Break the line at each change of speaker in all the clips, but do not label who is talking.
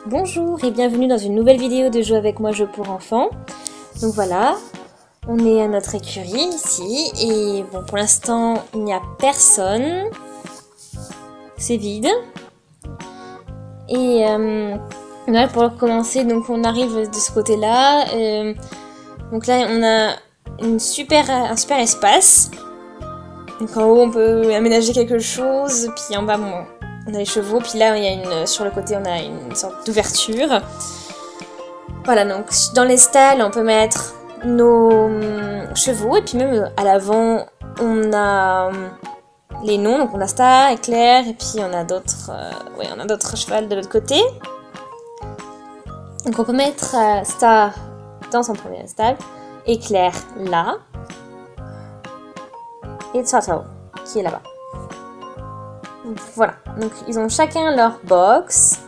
Bonjour et bienvenue dans une nouvelle vidéo de Jouer avec moi, jeu pour enfants. Donc voilà, on est à notre écurie ici et bon, pour l'instant il n'y a personne, c'est vide. Et là pour recommencer, donc on arrive de ce côté-là. Donc là on a un super espace. Donc en haut on peut aménager quelque chose, puis en bas bon, on a les chevaux, puis là il y a sur le côté on a une sorte d'ouverture. Voilà, donc dans les stalles on peut mettre nos chevaux, et puis même à l'avant on a les noms, donc on a Star, Éclair, et puis on a d'autres on a d'autres chevaux de l'autre côté. Donc on peut mettre Star dans son premier stall, Éclair là, et Turtle qui est là-bas. Voilà, donc ils ont chacun leur box.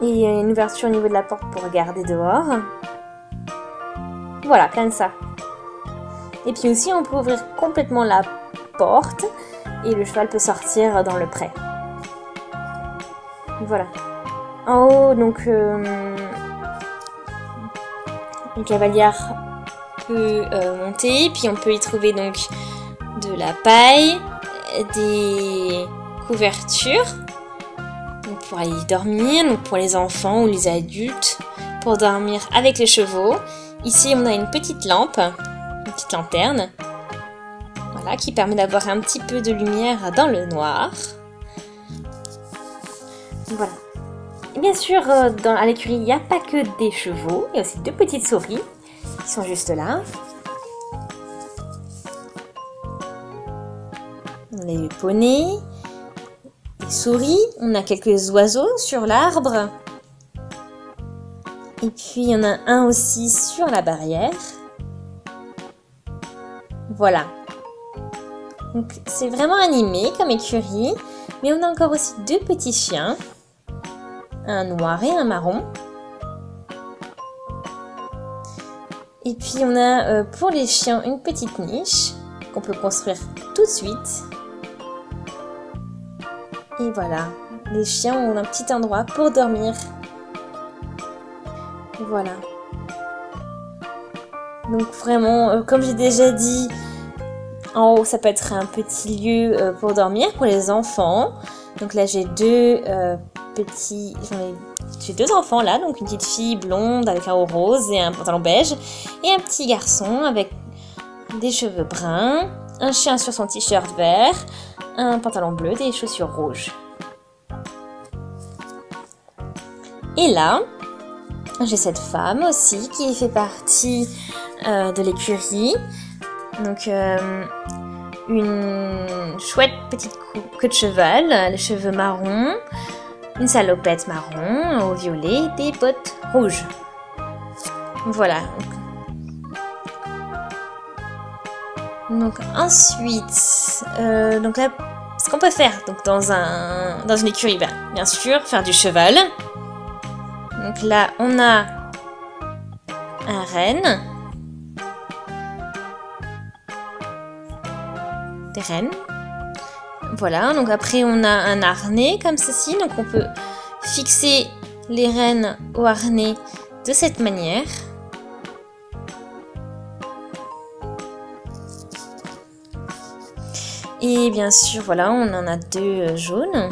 Et il y a une ouverture au niveau de la porte pour regarder dehors. Voilà, comme ça. Et puis aussi on peut ouvrir complètement la porte et le cheval peut sortir dans le pré. Voilà. En haut, donc une cavalière peut monter, puis on peut y trouver donc de la paille, des couvertures donc pour aller y dormir, donc pour les enfants ou les adultes pour dormir avec les chevaux. Ici on a une petite lampe, une petite lanterne, voilà, qui permet d'avoir un petit peu de lumière dans le noir. Voilà. Et bien sûr à l'écurie il n'y a pas que des chevaux, il y a aussi deux petites souris qui sont juste là. On a les poneys, des souris, on a quelques oiseaux sur l'arbre. Et puis il y en a un aussi sur la barrière. Voilà. Donc c'est vraiment animé comme écurie. Mais on a encore aussi deux petits chiens. Un noir et un marron. Et puis on a pour les chiens une petite niche qu'on peut construire tout de suite. Et voilà, les chiens ont un petit endroit pour dormir. Voilà. Donc vraiment, comme j'ai déjà dit, en haut ça peut être un petit lieu pour dormir pour les enfants. Donc là j'ai j'ai deux enfants là, donc une petite fille blonde avec un haut rose et un pantalon beige, et un petit garçon avec des cheveux bruns, un chien sur son t-shirt vert, un pantalon bleu, des chaussures rouges. Et là, j'ai cette femme aussi qui fait partie de l'écurie. Donc une chouette petite queue de cheval, les cheveux marrons, une salopette marron au violet, des bottes rouges. Voilà. Donc ensuite, donc là, ce qu'on peut faire donc dans une écurie, bien sûr, faire du cheval. Donc là, on a un renne, des rennes. Voilà, donc après on a un harnais comme ceci, donc on peut fixer les rennes au harnais de cette manière. Et bien sûr, voilà, on en a deux jaunes.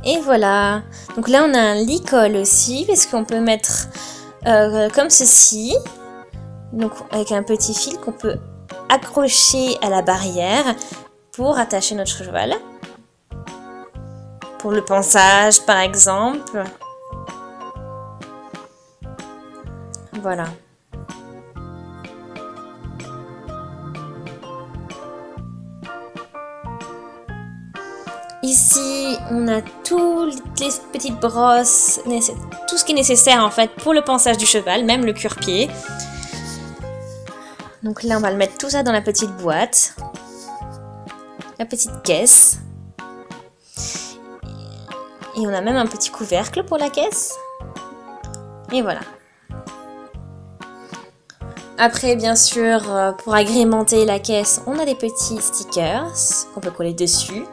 Et voilà, donc là on a un lit-colle aussi, parce qu'on peut mettre comme ceci, donc avec un petit fil qu'on peut accrocher à la barrière pour attacher notre cheval. Pour le pansage par exemple. Voilà. Ici, on a toutes les petites brosses, tout ce qui est nécessaire en fait pour le pansage du cheval, même le cure-pied. Donc là, on va le mettre tout ça dans la petite boîte, la petite caisse. Et on a même un petit couvercle pour la caisse. Et voilà. Après, bien sûr, pour agrémenter la caisse, on a des petits stickers qu'on peut coller dessus.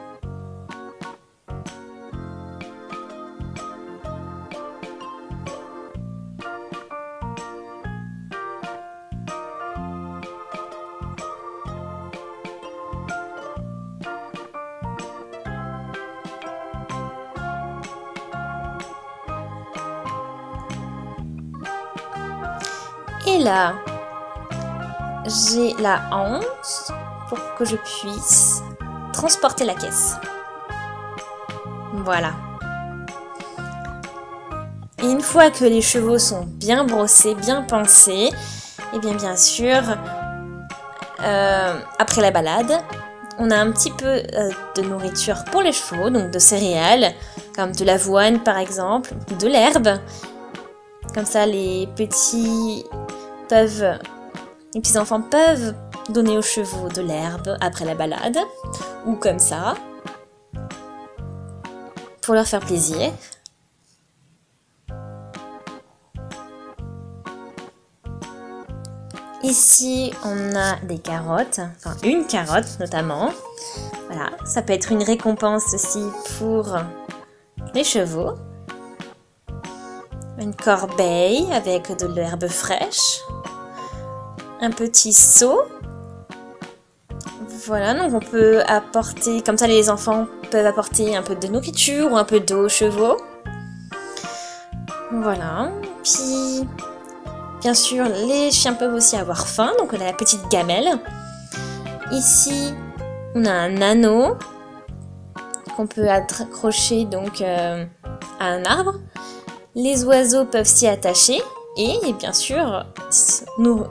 Et là, j'ai la hanche pour que je puisse transporter la caisse. Voilà. Et une fois que les chevaux sont bien brossés, bien pincés, et bien sûr, après la balade, on a un petit peu de nourriture pour les chevaux, donc de céréales, comme de l'avoine par exemple, de l'herbe. Comme ça, les petits enfants peuvent donner aux chevaux de l'herbe après la balade, ou comme ça, pour leur faire plaisir. Ici, on a des carottes, enfin une carotte notamment. Voilà, ça peut être une récompense aussi pour les chevaux. Une corbeille avec de l'herbe fraîche. Un petit seau. Voilà, donc on peut apporter, comme ça les enfants peuvent apporter un peu de nourriture ou un peu d'eau aux chevaux. Voilà, puis bien sûr les chiens peuvent aussi avoir faim, donc on a la petite gamelle. Ici, on a un anneau qu'on peut accrocher donc à un arbre. Les oiseaux peuvent s'y attacher et bien sûr nous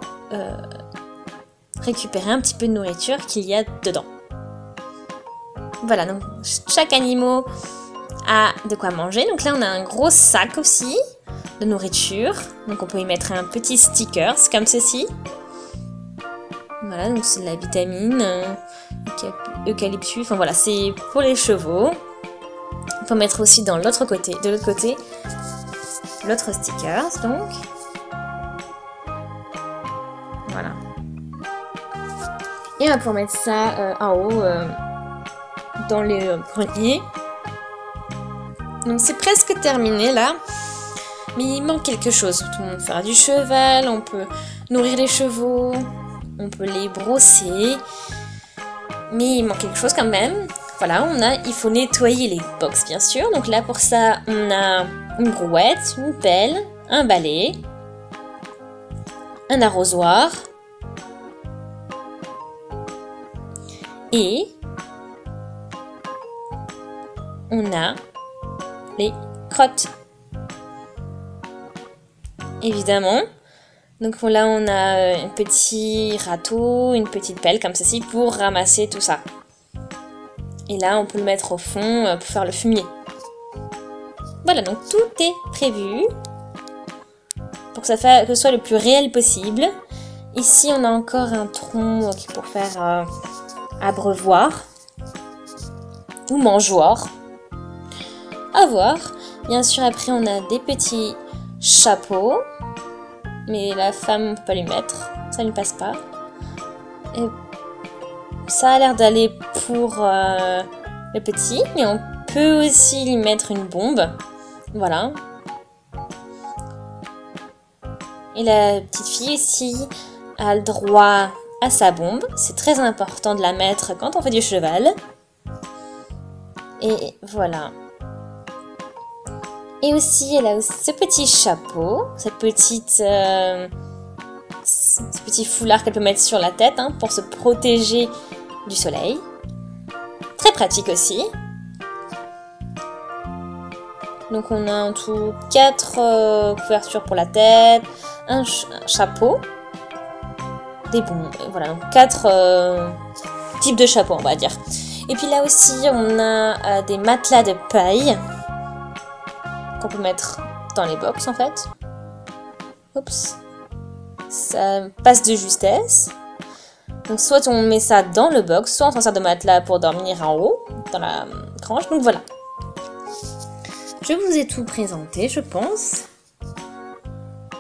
récupérer un petit peu de nourriture qu'il y a dedans. Voilà, donc chaque animal a de quoi manger. Donc là, on a un gros sac aussi de nourriture. Donc on peut y mettre un petit sticker, comme ceci. Voilà, donc c'est de la vitamine, eucalyptus. Enfin voilà, c'est pour les chevaux. On peut mettre aussi dans l'autre côté, de l'autre côté, l'autre sticker. Donc voilà. Et on va pouvoir mettre ça en haut dans les greniers. Donc c'est presque terminé là. Mais il manque quelque chose. Tout le monde peut faire du cheval, on peut nourrir les chevaux, on peut les brosser. Mais il manque quelque chose quand même. Voilà, il faut nettoyer les box bien sûr. Donc là pour ça, on a une brouette, une pelle, un balai, un arrosoir. Et on a les crottes. Évidemment. Donc là, on a un petit râteau, une petite pelle comme ceci pour ramasser tout ça. Et là, on peut le mettre au fond pour faire le fumier. Voilà, donc tout est prévu pour que ce soit le plus réel possible. Ici, on a encore un tronc pour faire abreuvoir ou mangeoire. À voir. Bien sûr, après, on a des petits chapeaux. Mais la femme ne peut pas les mettre. Ça ne passe pas. Et ça a l'air d'aller pour le petit. Mais on peut aussi lui mettre une bombe. Voilà. Et la petite fille ici a le droit à sa bombe. C'est très important de la mettre quand on fait du cheval. Et voilà. Et aussi, elle a ce petit chapeau, ce petit foulard qu'elle peut mettre sur la tête pour se protéger du soleil. Très pratique aussi. Donc on a en tout 4 couvertures pour la tête, un chapeau, des bons, voilà, donc 4 types de chapeaux on va dire. Et puis là aussi on a des matelas de paille qu'on peut mettre dans les box en fait. Oups. Ça passe de justesse. Donc soit on met ça dans le box, soit on s'en sert de matelas pour dormir en haut, dans la grange. Donc voilà. Je vous ai tout présenté, je pense.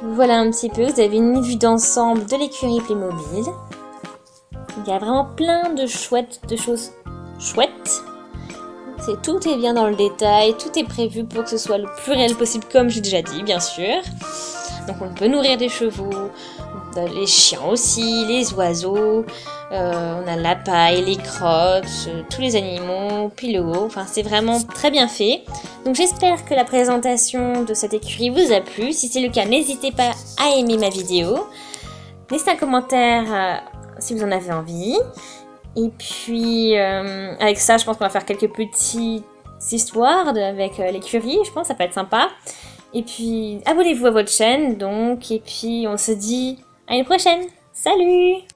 Voilà un petit peu, vous avez une vue d'ensemble de l'écurie Playmobil. Il y a vraiment plein de choses chouettes. Tout est bien dans le détail, tout est prévu pour que ce soit le plus réel possible, comme j'ai déjà dit, bien sûr. Donc on peut nourrir des chevaux, les chiens aussi, les oiseaux, on a la paille, les crottes, tous les animaux, puis le haut. Enfin, c'est vraiment très bien fait. Donc j'espère que la présentation de cette écurie vous a plu. Si c'est le cas, n'hésitez pas à aimer ma vidéo. Laissez un commentaire si vous en avez envie. Et puis, avec ça, je pense qu'on va faire quelques petites histoires avec l'écurie. Je pense que ça peut être sympa. Et puis, abonnez-vous à votre chaîne, donc. Et puis, on se dit à une prochaine. Salut!